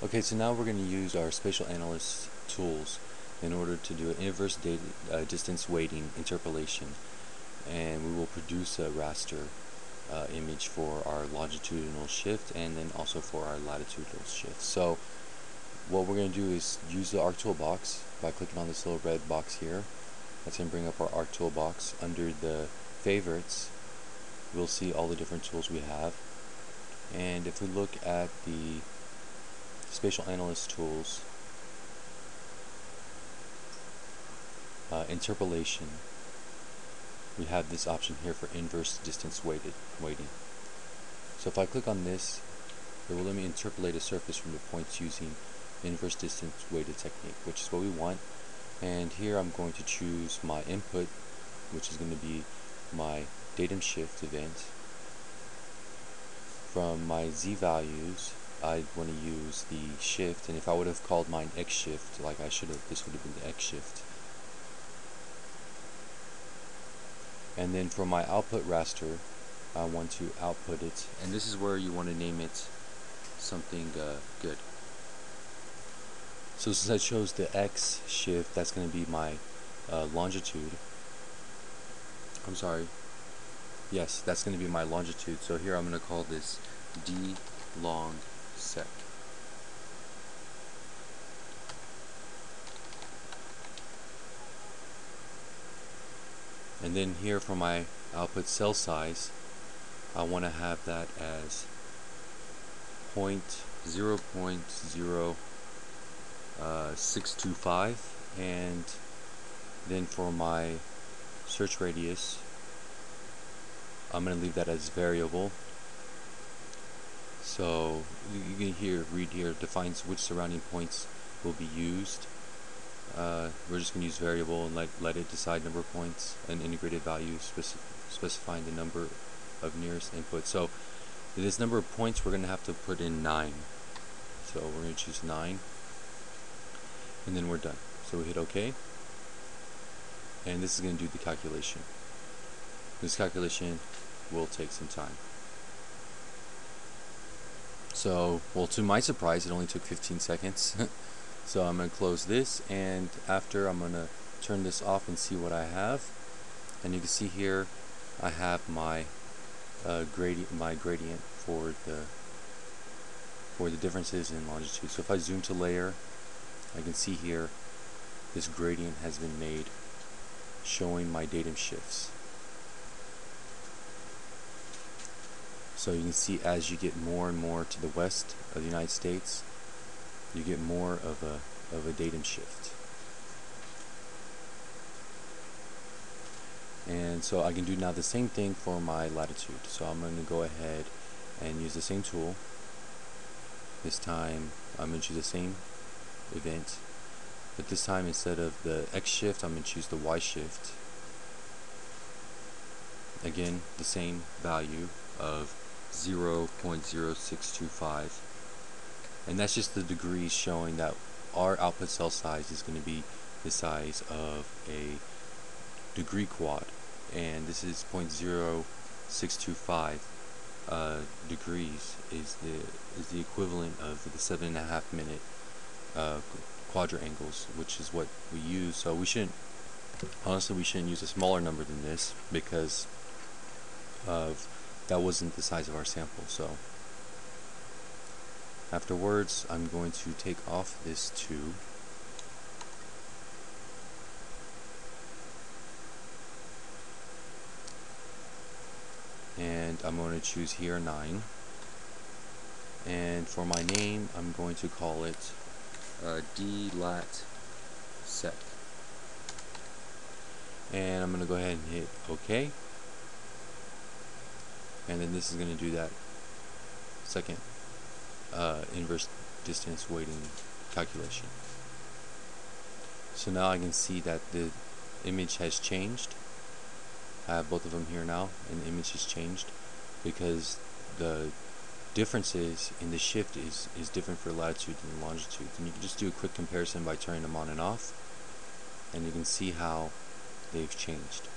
Okay, so now we're going to use our spatial analyst tools in order to do an inverse distance weighting interpolation, and we will produce a raster image for our longitudinal shift and then also for our latitudinal shift. So what we're going to do is use the ARC toolbox by clicking on this little red box here. That's going to bring up our ARC toolbox. Under the favorites, we'll see all the different tools we have. And if we look at the spatial analyst tools, interpolation, we have this option here for inverse distance weighting. So if I click on this, it will let me interpolate a surface from the points using inverse distance weighted technique, which is what we want. And here I'm going to choose my input, which is going to be my datum shift event. From my z values, I want to use the shift, and if I would have called mine x shift, like I should have, this would have been the x shift. And then for my output raster, I want to output it, and this is where you want to name it something good. So since I chose the x shift, that's going to be my longitude. I'm sorry. Yes, that's going to be my longitude. So here I'm going to call this d long sec. And then here for my output cell size, I want to have that as 0.625, and then for my search radius, I'm going to leave that as variable. So you can read here, defines which surrounding points will be used. We're just going to use variable and let it decide number of points, and integrated value specifying the number of nearest input. So this number of points we're going to have to put in 9. So we're going to choose 9, and then we're done. So we hit OK, and this is going to do the calculation. This calculation will take some time. So, well, to my surprise, it only took 15 seconds. So I'm going to close this, and after I'm going to turn this off and see what I have. And you can see here I have my gradient for the differences in longitude. So if I zoom to layer, I can see here this gradient has been made, showing my datum shifts. So you can see as you get more and more to the west of the United States, you get more of a datum shift. And so I can do now the same thing for my latitude. So I'm going to go ahead and use the same tool. This time I'm going to choose the same event, but this time instead of the x shift, I'm going to choose the y shift. Again, the same value of 0.0625, and that's just the degrees, showing that our output cell size is going to be the size of a degree quad, and this is 0.0625 degrees is the equivalent of the 7.5 minute quadrangles, which is what we use. So we shouldn't use a smaller number than this, because that wasn't the size of our sample. So afterwards, I'm going to take off this 2, and I'm going to choose here 9, and for my name I'm going to call it dlat sec, and I'm going to go ahead and hit OK, and then this is going to do that second inverse distance weighting calculation. So now I can see that the image has changed. I have both of them here now, and the image has changed because the differences in the shift is different for latitude and longitude. And you can just do a quick comparison by turning them on and off, and you can see how they've changed.